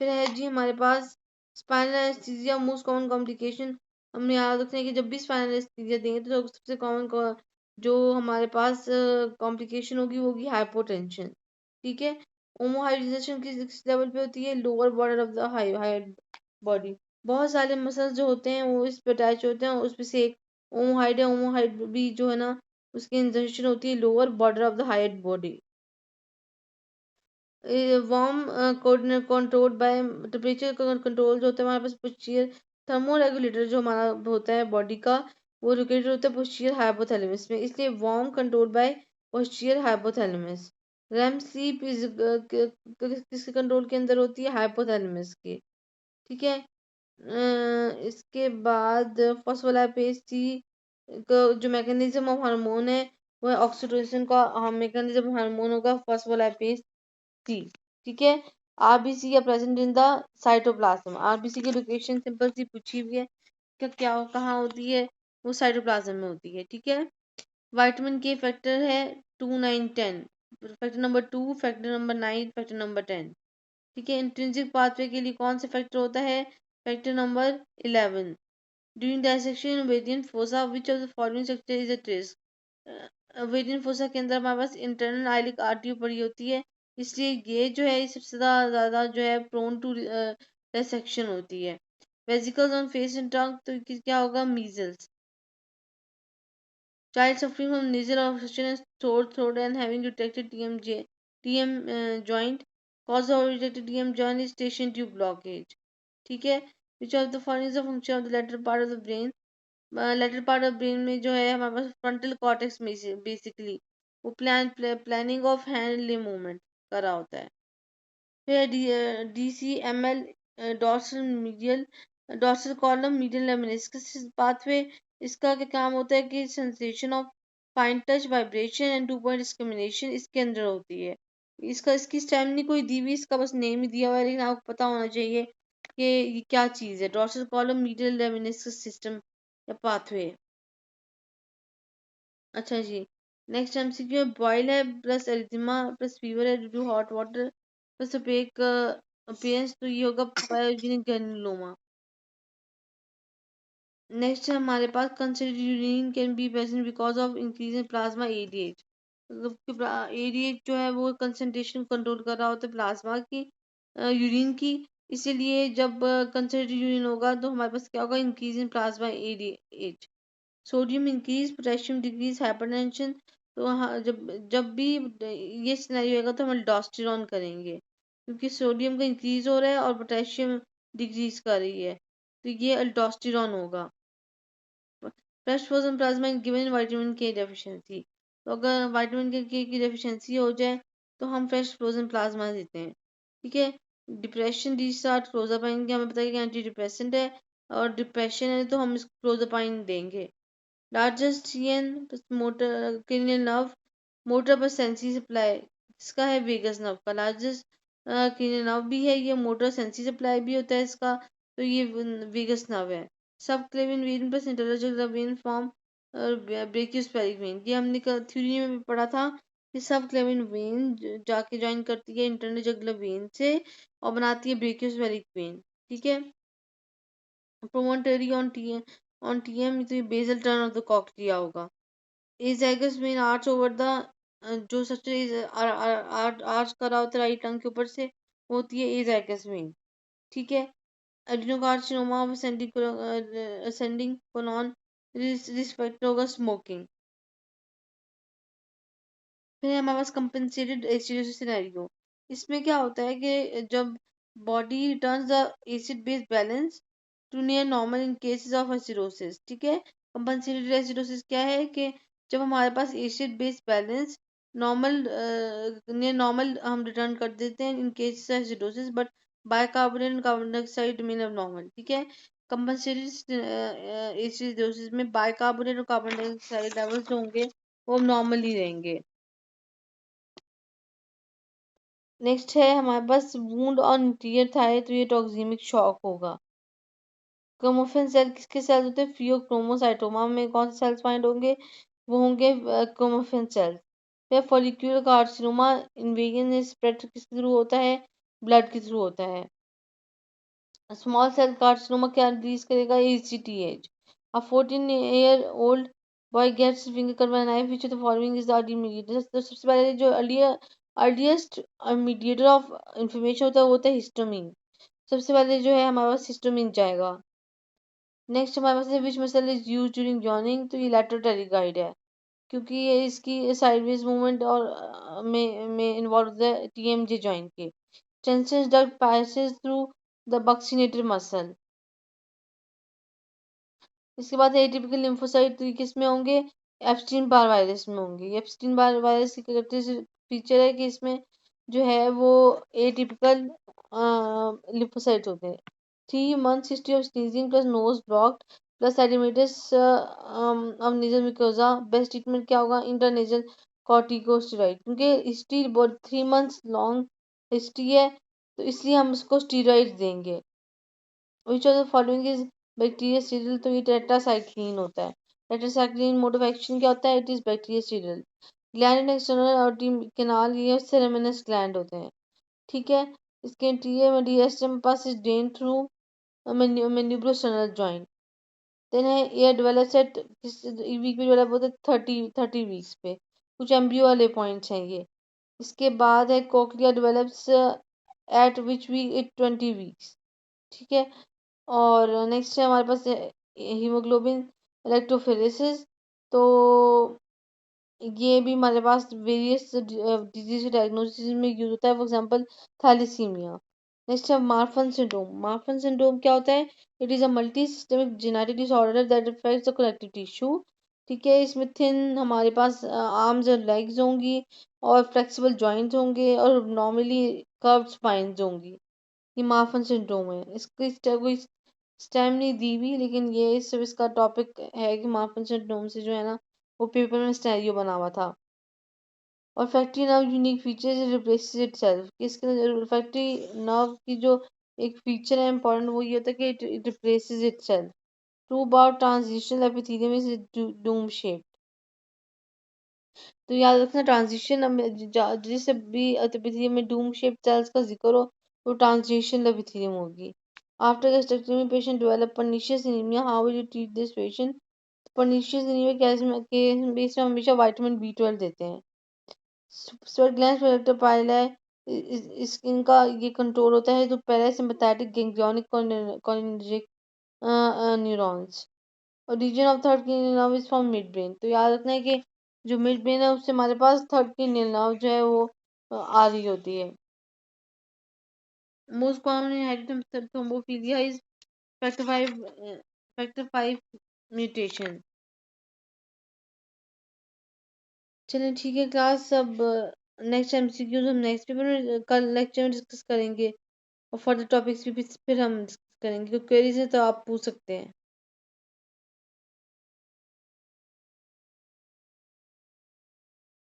फिर है जी हमारे पास spinal anaesthesia, most common complication. हम याद रखते हैं कि जब भी स्पाइनल एनेस्थीसिया देंगे तो सबसे कॉमन जो हमारे पास कॉम्प्लिकेशन होगी हाइपोटेंशन। ठीक है। ओमोहाइड्रेशन किस लेवल पे होती है? Lower border of the hide body. बहुत सारे मसल्स जो होते हैं वो इस पे अटैच होते हैं, उसमें से एक ओमोहाइड है। ओमोहाइड भी जो है ना उसकी इंजर्शन होती है lower border of the hide body. Warm controlled by temperature control जो होता है हमारे पास पोस्टीरियर थर्मो रेगुलेटर जो हमारा होता है बॉडी का, वो लोकेटेड होता है पोस्टीरियर हाइपोथैलेमस में, इसलिए warm control by posterior hypothalamus. REM sleep is किसके कंट्रोल के अंदर होती है? हाइपोथैलेमस के। ठीक है। इसके बाद फॉस्फोलाइपेज सी का जो मैकेनिज्म ऑफ हार्मोन है वो है ऑक्सीटोसिन का मैकेनिज्म हार्मोन होगा फॉस्फोलाइपेज सी। ठीक है। आरबीसी या present in the cytoplasm. RBC की लोकेशन सिंपल सी पूछी हुई है कि क्या कहाँ होती है? वो साइटोप्लाज्म में होती है। ठीक है। विटामिन के फैक्टर है 2, 9, 10। Factor number 2, factor number 9, factor number 10। ठीक है। इंट्रिंसिक पाथवे के लिए कौन सा फैक्टर होता है? Factor number 11। During dissection variant fossa which of the following structure is a trace? Variant fossa के अंदर हमारे पास इंटरनल आइलिक आर्टरी पड़ी होती है, इसलिए ये जो है सबसे ज़्यादा जो है प्रोन टू डायसेक्शन होती है। Vesicles on face and tongue तो क्या होगा? Measles. Child suffering from nasal obstruction and sore throat and having detected TM joint. Cause of detected TM joint is station tube blockage. ठीक है। Which of the following is the function of the lateral part of the brain? Lateral part of brain में जो है हमारे पास frontal cortex में basically वो planning of hand limb movement कर रहा होता है। फिर DCML dorsal medial dorsal column medial lemniscus pathway. इसका क्या काम होता है कि sensation of fine touch vibration and two point discrimination इसके अंदर होती है। इसकी स्टेम नहीं कोई दी हुई, इसका बस नेम ही दिया हुआ है, लेकिन आपको पता होना चाहिए कि ये क्या चीज़ है। Dorsal column medial lemniscus system या पाथवे। अच्छा जी। नेक्स्ट एमसीक्यू है बॉयल है प्लस एरिथ्मा प्लस फीवर है due to hot water plus opaque appearance, तो ये होगा पायोजेनिक ग्रैनुलोमा। नेक्स्ट है हमारे पास considered urine can be present because of increase in plasma ADH. मतलब एडीएच जो है वो कंसंट्रेशन कंट्रोल कर रहा होता है प्लाज्मा की यूरिन की, इसीलिए जब कंसिडर्ड यूरिन होगा तो हमारे पास क्या होगा? Increase in plasma ADH. Sodium increase, potassium decrease, hypertension. तो हाँ, जब जब भी ये सिनेरियो होगा तो हम अल्डोस्टेरॉन करेंगे, क्योंकि सोडियम का इंक्रीज हो रहा है और पोटेशियम डिक्रीज कर रही है, तो ये अल्डोस्टेरॉन होगा। Fresh frozen plasma given vitamin के डेफिशिएंसी। तो अगर विटामिन के की डेफिशिएंसी हो जाए तो हम फ्रेश फ्रोजन प्लाज्मा देते हैं। ठीक है। डिप्रेशन डिस्चार्ज क्लोजापाइन की हमें पता है कि एंटी डिप्रेसेंट है, और डिप्रेशन है तो हम इसको क्लोजापाइन देंगे। Largest CN motor cranial nerve, motor पर सेंसी सप्लाई इसका है वेगस नर्व का। लार्जेस्ट क्रेनियल नर्व भी है ये, मोटर सेंसी सप्लाई भी होता है इसका, तो ये वेगस नर्व है। Subclavian vein plus internal vein form brachiocephalic vein, ये हमने थ्योरी में भी पढ़ा था कि सब क्लेविन वेन जाके ज्वाइन करती है इंटरनल जगुलर वेन से और बनाती है ब्रेकियोस्फेरिक वेन। ठीक है। प्रोमोटरी ऑन TM तो ये basal turn of the cochlea होगा। Azygos vein arch over the जो स्ट्रक्चर आर्च करा होता है राइट टंग के ऊपर से, वो होती है एजाइगस मेन। ठीक है। Adenocarcinoma of ascending colon respect होगा स्मोकिंग। फिर है हमारे पास कंपनसेटेड एसिडोसिस सिनेरियो। इसमें क्या होता है कि जब body returns the acid base balance to near normal in cases of acidosis. ठीक है। कंपनसेटेड एसिडोसिस क्या है कि जब हमारे पास acid base balance normal near normal हम रिटर्न कर देते हैं in cases of acidosis, but bicarbonate and carbon dioxide remain abnormal. ठीक है। कंपनसेटेड एसिडोसिस में बाइकार्बोनेट और कार्बन डाइऑक्साइड लेवल्स जो होंगे वो नॉर्मल ही रहेंगे। नेक्स्ट है हमारे पास वुंड और इंटीरियर थाई, तो ये टॉक्सिमिक शॉक होगा। क्रोमोफिन सेल किसके सेल्स होते हैं? फियोक्रोमोसाइटोमा में कौन से सेल्स फाइंड होंगे? वो होंगे क्रोमोफिन सेल्स। फिर फॉलिक्यूलर कार्सिनोमा इन्वेजन स्प्रेड किसके थ्रू होता है? ब्लड के थ्रू होता है। स्मॉल सेल कार्सिनोमा क्या रिलीज करेगा? ACTH. A 14-year-old boy gets finger cut by a knife. Which of the following is the early mediator? तो सबसे पहले जो अर्लीस्ट मीडिएटर ऑफ इंफॉर्मेशन होता है वो होता है हिस्टोमिन. सबसे पहले जो है हमारे पास हिस्टोमिन जाएगा. नेक्स्ट हमारे पास है which muscle is use during joining. तो ये लैटरल टेरिगाइड है क्योंकि ये इसकी साइडवेज मूवमेंट और में इन्वॉल्व होता है TMJ जॉइंट के. Tension duct passes through the buccinator muscle. इसके बाद एटिपिकल लिम्फोसाइट किस में होंगे? एप्स्टीन बार वायरस में होंगे. एप्स्टीन बार वायरस की कैरेक्टरिस्टिक फीचर है कि इसमें जो है वो एटिपिकल लिम्फोसाइट होते हैं. 3 months history of sneezing plus nose blocked plus oedematous of nasal mucosa. Best treatment क्या होगा? Intranasal corticosteroid. क्योंकि हिस्ट्री 3 months लॉन्ग हिस्ट्री है तो इसलिए हम उसको स्टीरॉइड देंगे. Which of the following is bactericidal. तो ये टेट्रासाइक्लिन होता है. टेट्रासाइक्लिन मोड ऑफ एक्शन क्या होता है? It is bactericidal. Gland in external ऑर्टी कैनाल ये सेरेमिनस ग्लैंड होते हैं. ठीक है. इसके इंटीरियर में DSM pass is drain through manubriosternal joint. Then है एयर डेवलप्स एट किस वीक पे डेवलप होता है? 30 वीक्स पे. कुछ एम्ब्रियो वाले पॉइंट्स हैं ये. इसके बाद है cochlea develops at which week? It 20 weeks. ठीक है. और नेक्स्ट है हमारे पास हीमोग्लोबिन इलेक्ट्रोफोरेसिस. तो ये भी हमारे पास वेरियस डिजीज डायग्नोसिस में यूज होता है. For example thalassemia. नेक्स्ट है मार्फन सिंड्रोम. मार्फन सिंड्रोम क्या होता है? It is a multi systemic genetic disorder that affects the connective tissue. ठीक है. इसमें थिन हमारे पास आर्म्स और लेग्स होंगी और फ्लेक्सिबल जॉइंट्स होंगे और नॉर्मली कर्व्ड स्पाइन्स होंगी. ये मार्फन सिंड्रोम है. इसकी कोई स्टेम नहीं दी हुई लेकिन ये सिर्फ इसका टॉपिक है कि मार्फन सिंड्रोम से जो है ना वो पेपर में स्टेरियो बना हुआ था. और factory nerve unique features replaces itself. इसके अंदर फैक्ट्री नर्व की जो एक फीचर है इंपॉर्टेंट वो ये होता है कि it replaces itself. True about transitional epithelium is Doom shape. तो याद रखना ट्रांजिशन जिस भी एपिथेलियम में डूम शेप सेल्स का जिक्र हो तो ट्रांजिशनल एपिथेलियम होगी. After gastrectomy patient develop pernicious anaemia. How will you treat this patient? Pernicious anaemia case में इसमें हमेशा विटामिन B12 देते हैं. स्वेट ग्लैंड्स प्रोजेक्टाइल इनका ये कंट्रोल होता है तो पैरासिम्पैथेटिक गैंग्लियोनिक कोलिनर्जिक न्यूरॉन्स. और region of third cranial nerve is from midbrain. तो याद रखना है कि जो मिड ब्रेन है उससे हमारे पास थर्ड क्रेनियल नर्व जो है वो आ रही होती है. Most common inherited thrombophilia is factor 5 mutation. चलिए ठीक है क्लास. अब नेक्स्ट MCQs हम नेक्स्ट पेपर में कल लेक्चर में डिस्कस करेंगे और फर्दर टॉपिक्स भी फिर हम डिस्कस करेंगे. क्वेरीज है तो आप पूछ सकते हैं.